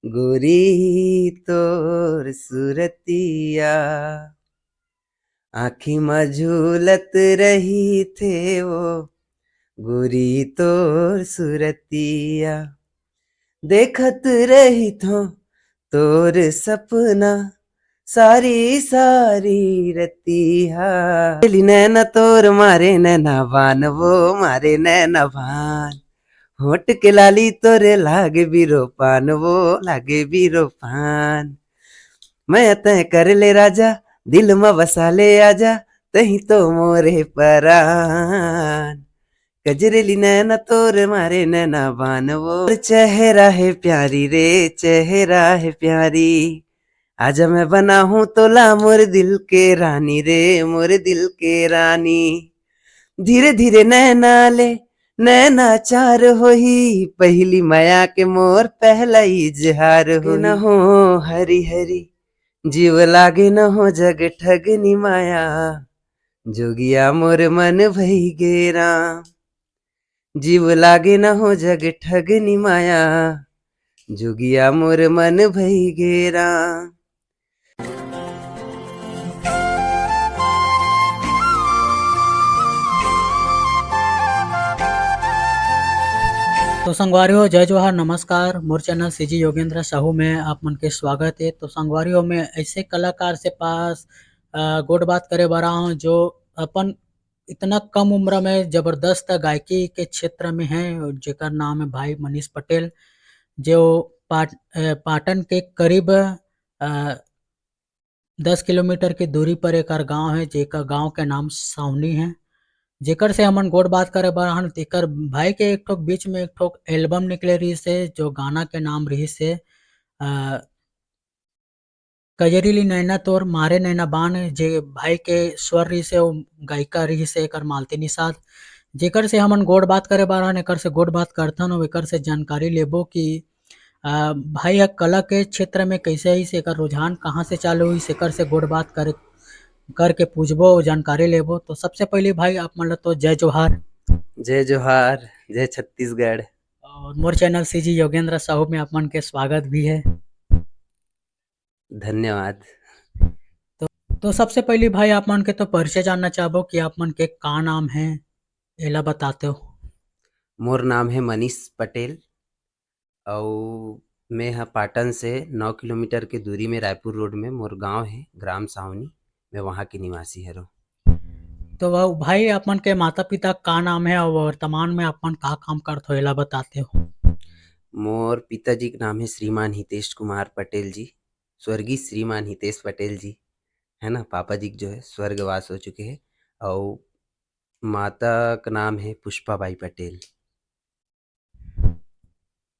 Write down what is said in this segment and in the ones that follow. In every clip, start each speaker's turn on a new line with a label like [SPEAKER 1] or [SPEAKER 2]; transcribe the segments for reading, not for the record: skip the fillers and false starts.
[SPEAKER 1] गोरी तोर सुरतिया आँखी में झूलत रही थे वो गोरी तोर सुरतिया देखत रही थो तोर सपना सारी सारी रतिया ली नैना तोर मारे नैना भान वो मारे नैना भान होट के लाली तोरे लागे बीरो पान वो लागे बीरो पान मैं तय कर ले राजा दिल में बसा ले आजा तही तो मोरे परान गजरेली नैना तोर मारे नैना बान वो चेहरा है प्यारी रे चेहरा है प्यारी आजा मैं बना हूँ तोला मोर दिल के रानी रे मोर दिल के रानी धीरे धीरे नैना ले नैना चार होही पहली माया के मोर पहला इजहार हो न हो हरी हरी जीव लागे न हो जग ठगनी माया जोगिया मोर मन भई गेरा जीव लागे न हो जग ठगनी माया जोगिया मोर मन भई गेरा।
[SPEAKER 2] तो संगवारियों जय जोहार नमस्कार मोर चैनल सीजी योगेंद्र साहू में आप मन के स्वागत है। तो संगवारियों में ऐसे कलाकार से पास गोट बात करे बरा हूँ जो अपन इतना कम उम्र में जबरदस्त गायकी के क्षेत्र में हैं, जेकर नाम है भाई मनीष पटेल, जो पाटन के करीब 10 किलोमीटर की दूरी पर एक गांव है, जेकर गांव के नाम सावनी है। जेकर से हमन गोट बात करे बरहन तेकर भाई के एक ठोक बीच में एक ठोक एल्बम निकले रही से, जो गाना के नाम रही से कजरीली नैना तोर मारे नैना बान, जे भाई के स्वर रही से गायिका रही से एकर मालती निषाद। जेकर से हमन गोट बात करे बरहन एकर से गोट बात करथन और एकर से जानकारी लेबो कि भाई यह कला के क्षेत्र में कैसे ही से एकर रुझान कहाँ से चालू हुई एकर से गोट बात करके पूछबो जानकारी लेबो। तो सबसे पहले भाई आप मन तो जय जोहार।
[SPEAKER 1] जय जोहार जय छत्तीसगढ़।
[SPEAKER 2] और मोर चैनल सीजी योगेंद्र साहू में आप मन के स्वागत भी है।
[SPEAKER 1] धन्यवाद।
[SPEAKER 2] तो सबसे पहले भाई आप मन के तो परिचय जानना चाहबो कि आप मन के का नाम है, एला बताते हो।
[SPEAKER 1] मोर नाम है मनीष पटेल और मैं यहाँ पाटन से 9 किलोमीटर की दूरी में रायपुर रोड में मोर गांव है ग्राम सावनी, मैं वहाँ की निवासी है।
[SPEAKER 2] तो वह भाई आप मन के माता पिता का नाम है और वर्तमान में आप मन का काम करते हो, एला बताते हो।
[SPEAKER 1] मोर पिताजी का नाम है श्रीमान हितेश कुमार पटेल जी, स्वर्गीय श्रीमान हितेश पटेल जी है ना। पापा जी जो है स्वर्गवास हो चुके हैं। और माता का नाम है पुष्पाबाई पटेल।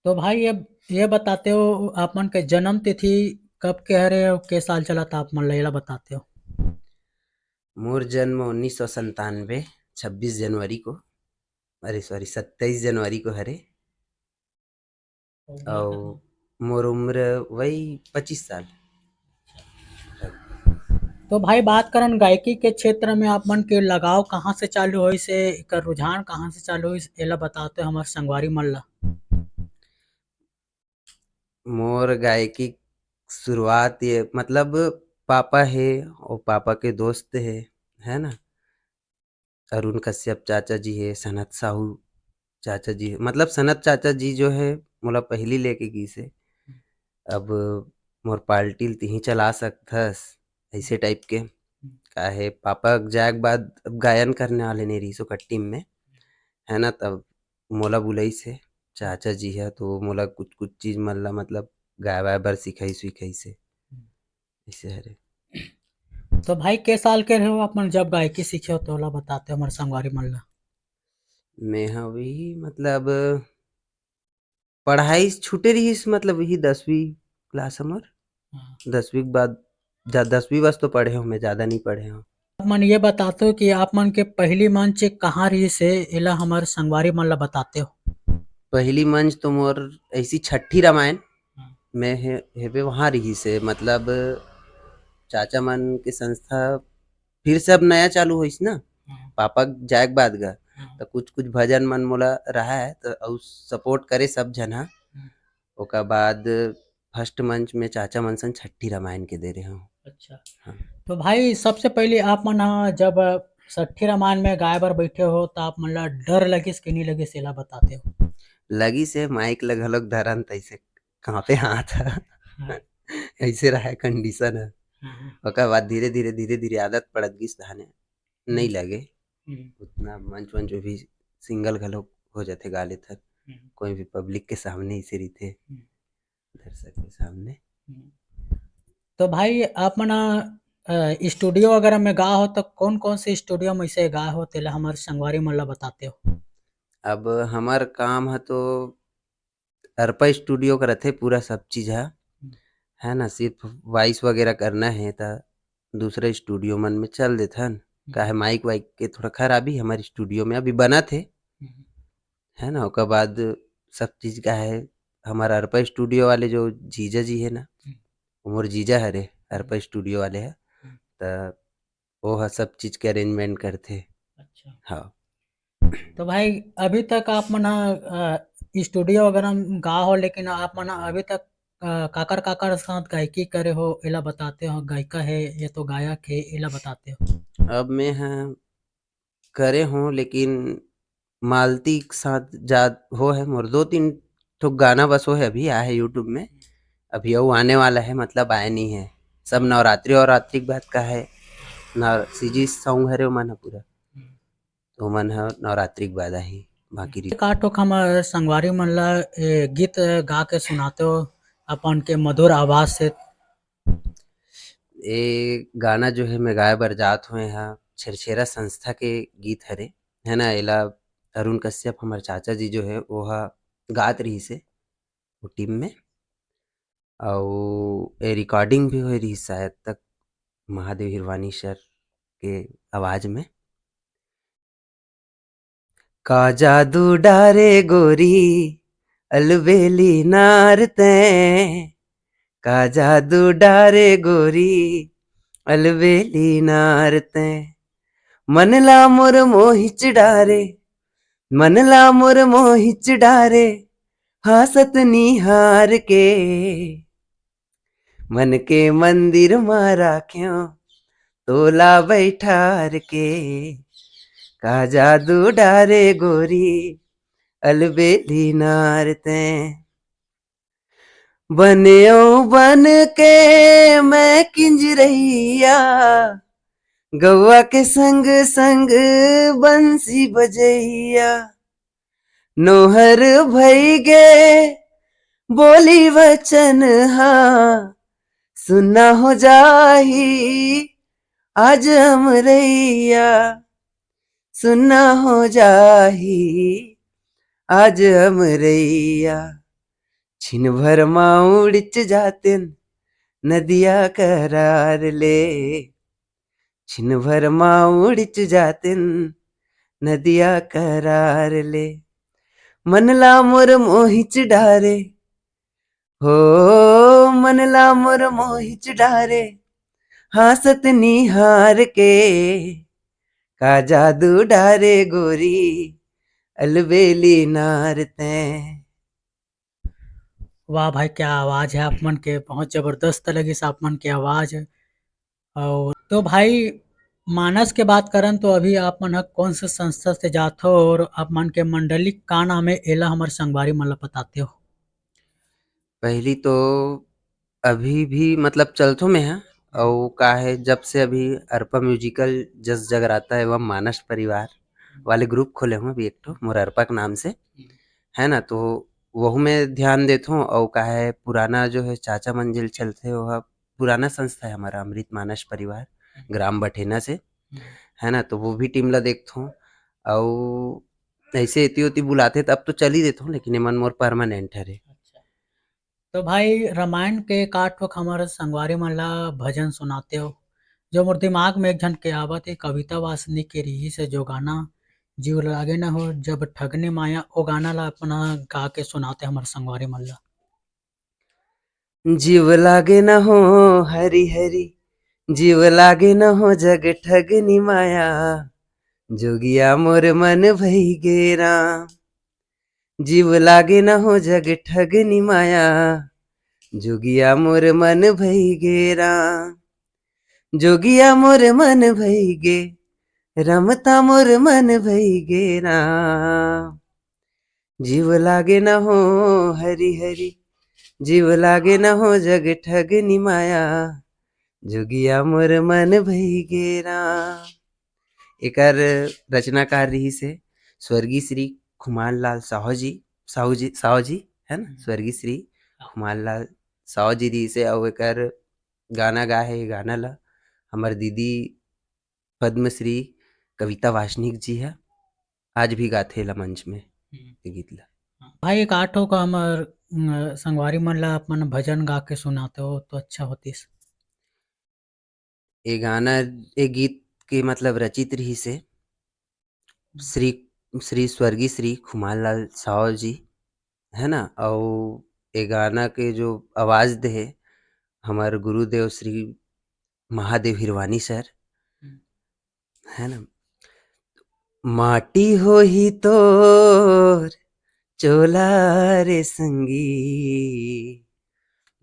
[SPEAKER 2] तो भाई ये बताते हो आप मन के जन्म तिथि कब के हरे और के साल चला था, आप मन ला एला बताते हो।
[SPEAKER 1] मोर जन्म 1997 26 जनवरी को, अरे सॉरी 27 जनवरी को हरे। और मोर उम्र वही 25 साल।
[SPEAKER 2] तो भाई बात करन गायकी के क्षेत्र में आप मन के लगाव कहाँ से चालू हुई से, एकर रुझान कहाँ से चालू हुई एला बताते हो हमार संगवारी मन ला।
[SPEAKER 1] मोर गायकी शुरुआत ये मतलब पापा है और पापा के दोस्त है ना, अरुण कश्यप चाचा जी है, सनत साहू चाचा जी है। मतलब सनत चाचा जी जो है मोला पहली लेके गी से अब मोर पार्टी तिही चला सकथस ऐसे टाइप के का है। पापा जाए के बाद अब गायन करने वाले नहीं रही सो टीम में है ना, तब मोला बुलाई से चाचा जी है तो मोला कुछ कुछ चीज मन ला मतलब गाय वाय बर सिखाई से ऐसे हरे।
[SPEAKER 2] तो भाई के साल के रहे हो आप मन जब गायकी सीखे हो, तो ओला बताते हो हमार संगवारी मन ला।
[SPEAKER 1] मैं हाँ वही मतलब पढ़ाई छूटे रही मतलब वही 10वीं क्लास हमार। 10वीं के बाद 10वीं बस तो पढ़े हो, मैं ज़्यादा नहीं पढ़े हूँ।
[SPEAKER 2] आप मन ये बताते हो कि आप मन के पहली मंच कहाँ रही से, एला हमार संगवारी मन ला बताते हो।
[SPEAKER 1] पहली मंच तो मोर ऐसी छठी रामायण में हेबे वहाँ रही से मतलब चाचा मन के संस्था फिर से अब नया चालू होइस ना, पापा जाए के बाद गा तो कुछ कुछ भजन मन मोला रहा है तो और सपोर्ट करे सब जना। ओकर बाद फर्स्ट मंच में चाचा मनसन छठी रामायण के दे रहे हूँ।
[SPEAKER 2] अच्छा।
[SPEAKER 1] हाँ।
[SPEAKER 2] तो भाई सबसे पहले आप मन ह जब छठी रामायण में गाए बर बइठे हो त आप मन ल डर लगिस कि नी लगिस एला बतातेव?
[SPEAKER 1] लगी से माइक ल घलोक धरन तइसे काँपे हाथ ह।
[SPEAKER 2] हाँ।
[SPEAKER 1] ऐसे रहे कंडीशन ह।
[SPEAKER 2] हाँ।
[SPEAKER 1] ओकर बाद धीरे-धीरे आदत पड़त गिस ताने नहीं लगे।
[SPEAKER 2] हुँ।
[SPEAKER 1] उतना मंच-वंच में भी सिंगल घलोक हो जाथे गा लेथन।
[SPEAKER 2] हुँ।
[SPEAKER 1] कोई भी पब्लिक के सामने अइसे रहिथे,
[SPEAKER 2] हुँ।
[SPEAKER 1] दर्शक के सामने।
[SPEAKER 2] हुँ। तो भाई आप मन स्टूडियो वगैरह में गा हो तो कौन-कौन से स्टूडियो में अइसे गाए हो तेला हमर संगवारी मन ल बतातेव?
[SPEAKER 1] अब हमर काम ह तो अरपा स्टूडियो का रथे पूरा सब चीज़ ह।
[SPEAKER 2] हुँ।
[SPEAKER 1] है ना? सिर्फ़ वॉइस वगैरह करना हे त दूसरा स्टूडियो मन में चल देथन। काहे माइक वाइक के थोड़ा खराबी हमर स्टूडियो में अभी बनत हे।
[SPEAKER 2] हुँ।
[SPEAKER 1] है ना? ओकर बाद सब चीज़ का है हमार अरपा स्टूडियो वाले जो जीजा जी हे ना,
[SPEAKER 2] हुँ।
[SPEAKER 1] वो मोर जीजा हरे अरपा स्टूडियो वाले ह।
[SPEAKER 2] हुँ।
[SPEAKER 1] त वो ह सब चीज़ के अरेंजमेंट करथे।
[SPEAKER 2] अच्छा।
[SPEAKER 1] हाँ।
[SPEAKER 2] तो भाई अभी तक आप मन स्टूडियो वगैरह में गा हो लेकिन आप मन अभी तक काकर-काकर साथ गायकी करे हो एला बताते हो? गायिका है या तो गायक है एला बताते हो?
[SPEAKER 1] अब मैं ह करे हूँ लेकिन मालती के साथ हो है मोर 2-3 ठो गाना बस वो है अभी आया है यूट्यूब में। अभी अउ आने वाला है मतलब आया नहीं है। सब नवरात्रि के बाद का है। सीजी सॉन्ग हरे ओमन ह पूरा। ओमन ह नवरात्रि के बाद आही। बाकी
[SPEAKER 2] का ठोक हमर संगवारी मन ल गीत गा के सुनाते हो अपन के मधुर आवाज़ से?
[SPEAKER 1] ये गाना जो है मैं गाए बर जात हों यहाँ छेरछेरा संस्था के गीत हरे। है ना? एला अरुण कश्यप हमर चाचा जी जो है वो ह गात रहिस हे वो टीम में। अउ ए रिकॉर्डिंग भी होए रहिस शायद तक महादेव हिरवानी सर के आवाज़ में। का जादू डारे गोरी अलबेली नार तैं, का जादू डारे गोरी अलबेली नार तैं। मन ला मोर मोहिच डारे, मन ला मोर मोहिच डारे, हासत निहार के। मन के मंदिर मा राख्यो तोला बैठार के। का जादू डारे गोरी अलबेली नार तैं। बन्यो बन के मैं किंजरैया, गौआ के संग संग बंसी बजैया। नोहर भई गे बोली वचन हा, सुना हो जाही आज हमरैया। सुना हो जाही आज हमरैया। छिन भर माँ उड़िच जातिन नदिया करार ले, छिन भर माँ उड़िच जातिन नदिया करार ले। मन ला मोर मोहिच डारे, हो मन ला मोर मोहिच डारे, हासत निहार के। का जादू डारे गोरी अलबेली नार तैं।
[SPEAKER 2] वाह भाई क्या आवाज़ है आप मन के, बहुत ज़बरदस्त लगिस आप मन के आवाज़। और तो भाई मानस के बात करन तो अभी आप मन ह कोन से संस्था से जात हो और आप मन के मंडली का नाम है एला हमर संगवारी मन ल बताते हो?
[SPEAKER 1] पहली तो अभी भी मतलब चलथों में है और का है जब से अभी अरपा म्यूजिकल जस जगराता एवं मानस परिवार वाले ग्रुप खोले हूँ अभी एक ठो मोर अरपा के नाम से। है ना? तो वहू में ध्यान देथों और का है पुराना जो है चाचा मंजिल चलथे वह पुराना संस्था है हमारा अमृत मानस परिवार ग्राम बठेना से। है ना? तो वो भी टीम ला देखथों और ऐसे एती-ओती बुलाथे तब तो चल ही देथों लेकिन एमन मोर परमानेंट हरे।
[SPEAKER 2] अच्छा। तो भाई रामायण के का ठोक हमर संगवारी मन ल भजन सुनाते हो? जो मोर दिमाग में एक झन के आवत हे कविता वासनिक के रिहिस हे जो गाना जीव लागे न हो जब ठगनी माया ओ गाना ला अपन ह गा के सुनाते हमर संगवारी मन ल।
[SPEAKER 1] जीव लागे न हो हरि हरि, जीव लागे न हो जग ठगनी माया, जोगिया मोर मन भई गे राम। जीव लागे न हो जग ठगनी माया, जोगिया मोर मन भई गे राम, जोगिया मोर मन भई गे, रमता मोर मन भई गे राम। जीव लागे न हो हरि हरि, जीव लागे न हो जग ठगनी माया, जोगिया मोर मन भई गे राम। एकर रचनाकार रही से स्वर्गीय श्री खुमान लाल साहू जी है ना, स्वर्गीय श्री खुमान लाल साहू जी रही से। और एकर गाना गा है, गाना ला हमार दीदी पद्मश्री कविता वासनिक जी है, आज भी गाथे ला मंच में ये गीत ला।
[SPEAKER 2] भाई एक आठों का हमर संगवारी मन ला अपन भजन गा के सुनाते हो तो अच्छा होतीस।
[SPEAKER 1] ये गाना ये गीत के मतलब रचित रही से श्री श्री स्वर्गीय श्री खुमान लाल साहू जी है ना। और ये गाना के जो आवाज दे हमारे गुरुदेव श्री महादेव हिरवानी सर है ना। माटी हो ही तोर चोला रे संगी,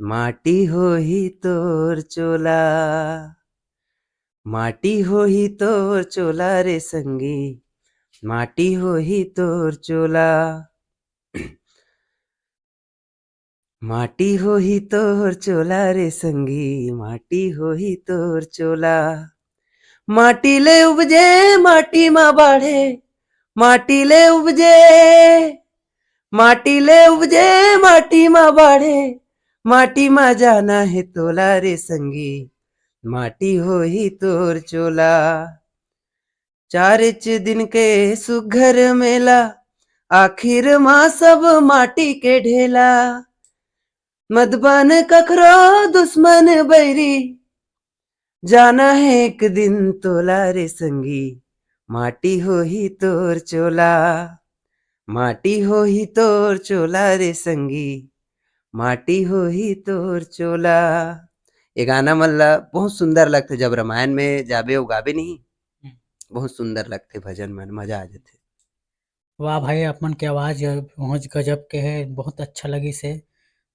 [SPEAKER 1] माटी हो ही तोर चोला, माटी हो ही तोर चोला रे संगी, माटी हो ही तोर चोला, माटी हो ही तोर चोला रे संगी, माटी हो ही तोर चोला। माटी ले उपजे माटी मा बाढ़े, माटी ले उपजे, माटी ले उपजे माटी मा बाढ़े, माटी मा जाना है तोला रे संगी, माटी हो ही तोर चोला। चारिच दिन के सुघर मेला, आखिर माँ सब माटी के ढेला, मदबन कखरो दुश्मन बैरी, जाना है एक दिन तोला रे संगी, माटी हो ही तोर चोला, माटी हो ही तोर चोला रे संगी, माटी हो ही तोर चोला। ये गाना मल्ला बहुत सुंदर लगते, जब रामायण में जाबे वो गाबे नहीं, बहुत सुंदर लगते भजन में, मजा आ जाते।
[SPEAKER 2] वाह भाई अपन के आवाज पहुँच गजब के है, बहुत अच्छा लगी से।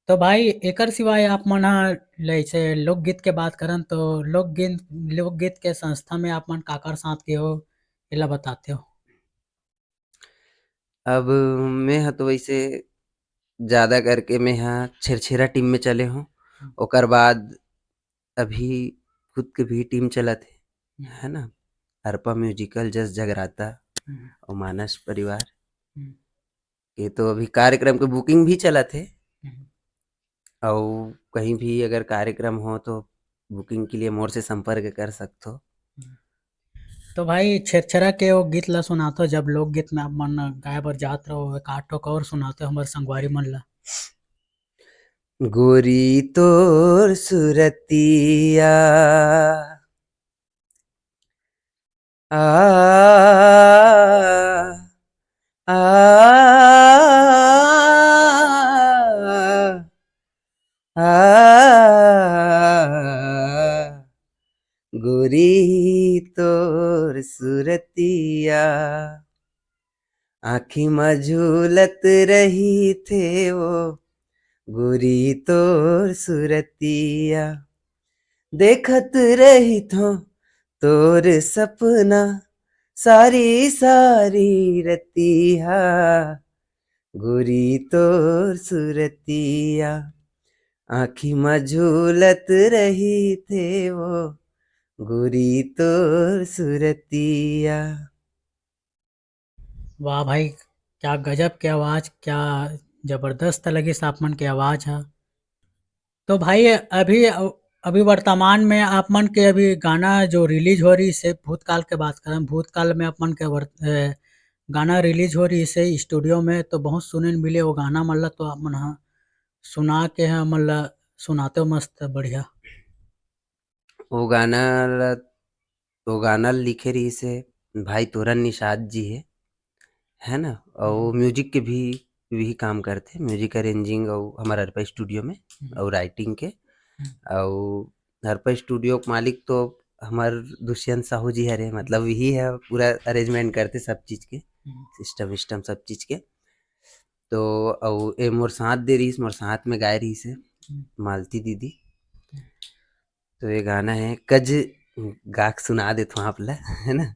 [SPEAKER 2] तो भाई एकर सिवाय आप मन ह जैसे लोकगीत के बात करन तो लोकगीत के संस्था में आप मन काकर साथ के हो एला बताते हो।
[SPEAKER 1] अब मैं हा तो वैसे ज्यादा करके मैं हा छेरछेरा टीम में चले हूँ, ओकर बाद अभी खुद के भी टीम चलत है ना, अर्पा म्यूजिकल, जस जगराता और मानस परिवार। ये तो अभी कार्यक्रम के बुकिंग भी चलत है, और कहीं भी अगर कार्यक्रम हो तो बुकिंग के लिए मोर से संपर्क कर सकते हो।
[SPEAKER 2] तो भाई छेरछेरा के वो गीत ला सुनातो, जब लोकगीत में आप मन गाय बर जात रहो एक आठ ठोक और सुनाते हमर संगवारी मन ला।
[SPEAKER 1] गोरी तोर सुरतिया आ आ आ गोरी तोर सुरतिया, आँखी में झूलत रही थे वो, गोरी तोर सुरतिया, देखत रही थो तोर सपना सारी सारी रतिया, गोरी तोर सुरतिया, आँखी में झूलत रही थे वो, गोरी तोर सुरतिया।
[SPEAKER 2] वाह भाई क्या गजब के आवाज, क्या जबरदस्त लगी आप मन के आवाज है। तो भाई अभी वर्तमान में आप मन के अभी गाना जो रिलीज हो रही से भूतकाल के बात करें, भूतकाल में आप मन के गाना रिलीज हो रही से स्टूडियो में तो बहुत सुने न मिले वो गाना मतलब, तो आप मन हा सुना के है मतलब सुनाते हो मस्त बढ़िया।
[SPEAKER 1] वो गाना वो गाना लिखे रही से भाई तोरन निषाद जी है ना। और वो म्यूजिक के भी काम करते, म्यूजिक अरेंजिंग और हमारे हरपा स्टूडियो में, और राइटिंग के। और हरपा स्टूडियो के मालिक तो हमार दुष्यंत साहू जी हरे, मतलब यही है पूरा अरेंजमेंट करते सब चीज के, सिस्टम विस्टम सब चीज के। तो और ए मोर साथ दे रही, मोर साथ में गाय रही से मालती दीदी। तो ये गाना है कज गा के सुना देता हूँ आप ला, है ना।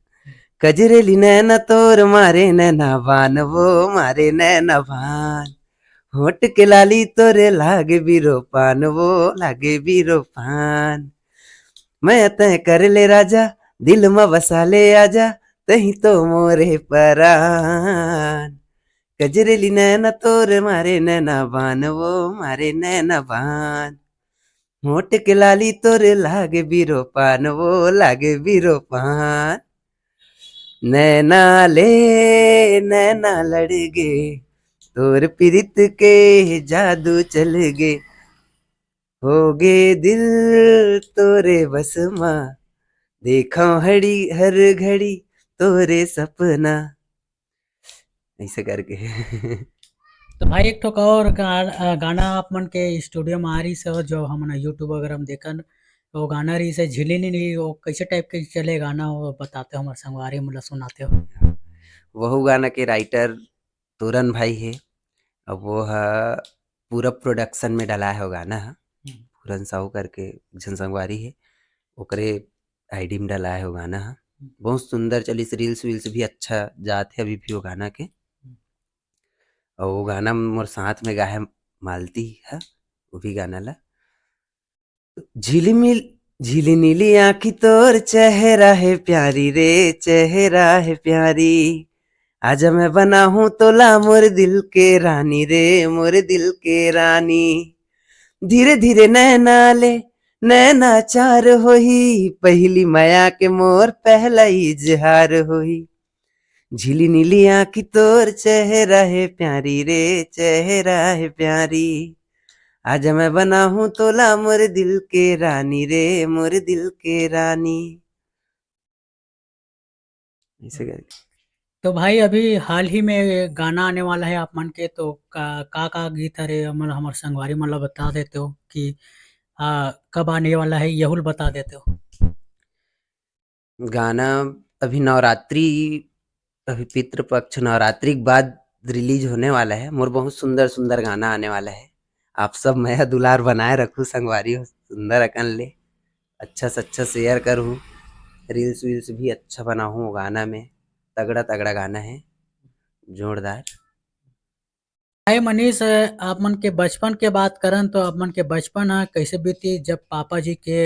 [SPEAKER 1] कजरेली नैना तोर मारे नैना बान वो मारे नैना बान, होट के लाली तोरे लागे बीरो पान वो लागे बीरो पान, मैं तय कर ले राजा दिल में बसा ले आजा तही तो मोरे परान, गजरेली नैना तोर मारे नैना बान वो मारे नैना बान, होट के लाली तोरे लागे बीरो पान वो लागे बीरो पान, नैना ले नैना लड़ गे तोर प्रीत के जादू चल गे, हो गे दिल तोरे बस माँ देखा हड़ी हर घड़ी तोरे सपना, ऐसे करके।
[SPEAKER 2] तो भाई एक ठोक और गाना आप मन के स्टूडियो में आ रही से जो हम यूट्यूब वगैरह में देखन, वो गाना रही से झिली नहीं वो कैसे टाइप के चले गाना, वो बताते हो हमारे संगवारी मतलब सुनाते हो।
[SPEAKER 1] वह गाना के राइटर तोरन भाई है। अब वो है पूरा प्रोडक्शन में डला है वो गाना है, पूरन साहू करके जनसंगवारी है, ओकरे आईडी में डला है वो गाना है। बहुत सुंदर चली, रील्स वील्स भी अच्छा जाते अभी भी वो गाना के। और वो गाना मोर साथ में गा है मालती है, वो भी गाना ला। झिलमिल झिली नीली आँखी तोर चेहरा है प्यारी रे चेहरा है प्यारी, आजा मैं बना हूँ तोला मोर दिल के रानी रे मोर दिल के रानी, धीरे धीरे नैना ले नैना चार होही, पहली माया के मोर पहला इजहार होही, झिली नीली आँखी तोर चेहरा है प्यारी रे चेहरा है प्यारी, आज मैं बना हूँ तोला मोर दिल के रानी रे मोर दिल के रानी, ऐसे करके।
[SPEAKER 2] तो भाई अभी हाल ही में गाना आने वाला है आप मन के, तो का गीत अरे हमारे संगवारी मतलब बता देते हो कि कब आने वाला है यहुल बता देते हो।
[SPEAKER 1] गाना अभी नवरात्रि, अभी पितृपक्ष नवरात्रि के बाद रिलीज होने वाला है। मोर बहुत सुंदर सुंदर गाना आने वाला है। आप सब मैं दुलार बनाए रखूँ संगवारी हो, सुंदर अकन ले अच्छा से अच्छा शेयर करूँ, रील्स वील्स भी अच्छा बनाऊँ गाना में, तगड़ा तगड़ा गाना है जोरदार।
[SPEAKER 2] भाई मनीष आप मन के बचपन के बात करन तो आप मन के बचपन कैसे बीती जब पापा जी के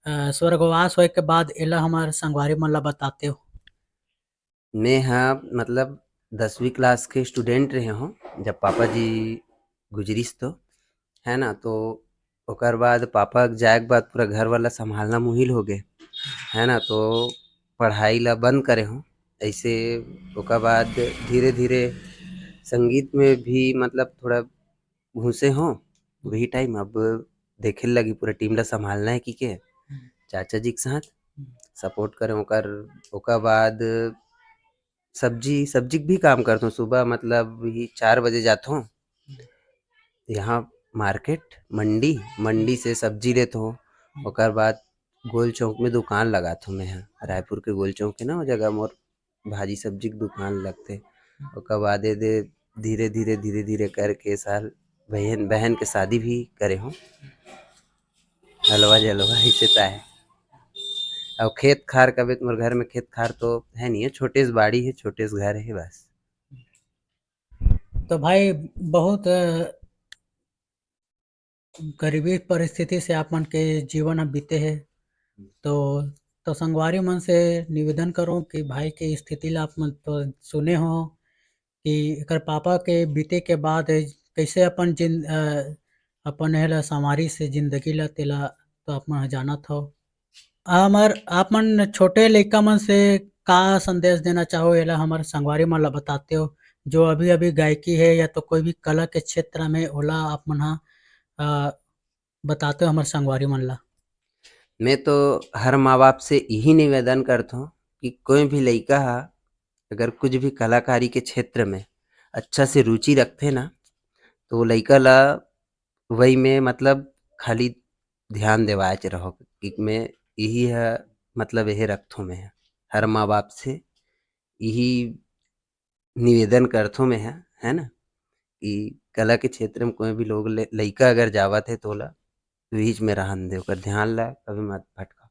[SPEAKER 2] स्वर्गवास होए के बाद एला हमारे संगवारी मन ला बताते हो।
[SPEAKER 1] मैं हाँ मतलब 10वीं क्लास के स्टूडेंट रहे हूँ जब पापा जी गुजरिस तो, है ना। तो ओकर बाद पापा के जाए के बाद पूरा घर वाला संभालना मुहिल हो गए, है ना। तो पढ़ाई ला बंद करे हूँ ऐसे। ओकर बाद धीरे धीरे संगीत में भी मतलब थोड़ा घुसे हों, वही टाइम अब देखे लगी पूरा टीम ला संभालना है कि के चाचा जी के साथ सपोर्ट करें ओकर। ओकर बाद सब्जी सब्जी के भी काम करता हूँ, सुबह मतलब ही 4 बजे जाता हूँ यहाँ मार्केट मंडी, मंडी से सब्जी लेता हूँ। ओकर बाद गोल चौक में दुकान लगाता हूँ मैं, यहाँ रायपुर के गोल चौक है ना, वो जगह मोर भाजी सब्जी की दुकान लगते। ओकर बाद दे धीरे धीरे धीरे धीरे करके साल बहन बहन के शादी भी करे हूँ, हलवा जलवा ऐसे ता है। अब खेत खार का भी तुम्हारे घर में खेत खार तो है नहीं है, छोटे से बाड़ी है छोटे से घर है बस।
[SPEAKER 2] तो भाई बहुत गरीबी परिस्थिति से आप मन के जीवन अब बीते हैं, तो संगवारी मन से निवेदन करो कि भाई के स्थिति ला आप मन तो सुने हो कि एकर पापा के बीते के बाद कैसे अपन एला संवारी से जिंदगी ला तेला तो आप मन जानत हो। हमर आप मन छोटे लइका मन से का संदेश देना चाहो एला हमारे संगवारी मन ला बताते हो, जो अभी अभी गायकी है या तो कोई भी कला के क्षेत्र में ओला आप मन अ, बताते हो हमारे संगवारी मन ला।
[SPEAKER 1] मैं तो हर माँ बाप से यही निवेदन करता हूँ कि कोई भी लड़का अगर कुछ भी कलाकारी के क्षेत्र में अच्छा से रुचि रखते ना, तो वो लड़का ला वही में मतलब खाली ध्यान देवाच रहो कि मैं यही है, मतलब यही रखता हूँ मैं हर माँ बाप से यही निवेदन करता हूँ मैं, है ना, कि कला के क्षेत्र में कोई भी लोग लइका अगर जावत है तोला बीच में रहन दे, ओकर ध्यान ला, कभी मत भटका।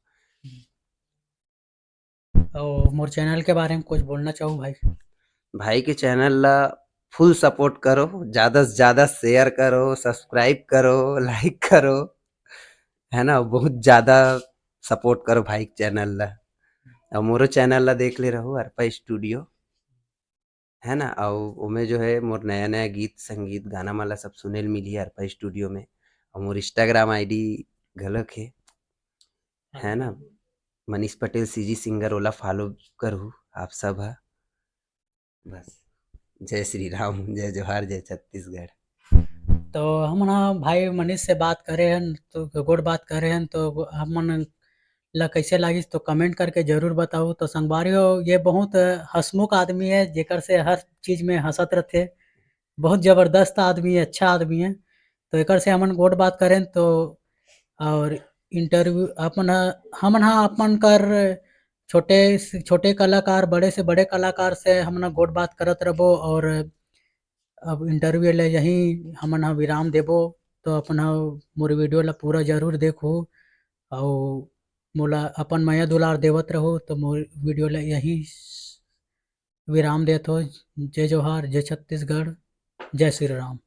[SPEAKER 2] और मोर चैनल के बारे में कुछ बोलना चाहूँ भाई?
[SPEAKER 1] भाई के चैनल ला फुल सपोर्ट करो, ज़्यादा से ज़्यादा शेयर करो, सब्सक्राइब करो, लाइक करो, है ना? बहुत ज़्यादा सपोर्ट करो भाई के चैनल ला। और मोरो चैनल ला देख ले रहो अर्पा स्टूडियो, है ना? और ओमे जो है मोर नया नया गीत संगीत गाना माला सब सुने ल मिली अर्पा स्टूडियो में। और मोर इंस्टाग्राम आईडी घलोक है ना? मनीष पटेल सीजी सिंगर, ओला फॉलो करहु आप सब हा। बस जय श्री राम, जय जोहार, जय छत्तीसगढ़।
[SPEAKER 2] तो हम ना भाई मनीष से बात करे हन तो गोड़ बात करे हन तो हमन ला कैसे लागिस तो कमेंट करके जरूर बताओ। तो संगवारियों ये बहुत हंसमुख आदमी है, जेकर से हर चीज में हंसत रहते, बहुत जबरदस्त आदमी है, अच्छा आदमी है। तो एकर से हमन गोड़ बात करें तो और इंटरव्यू अपन हमन हा अपन कर छोटे से छोटे कलाकार, बड़े से बड़े कलाकार से हमन गोड़ बात करत रहबो। और अब इंटरव्यू ले यही हमन हा विराम देबो। तो अपन हा मोर वीडियो ला पूरा जरूर देखो और मोला अपन माया दुलार देवत रहो। तो मोर वीडियो ला यही विराम देत हो। जय जोहार, जय छत्तीसगढ़, जय श्री राम।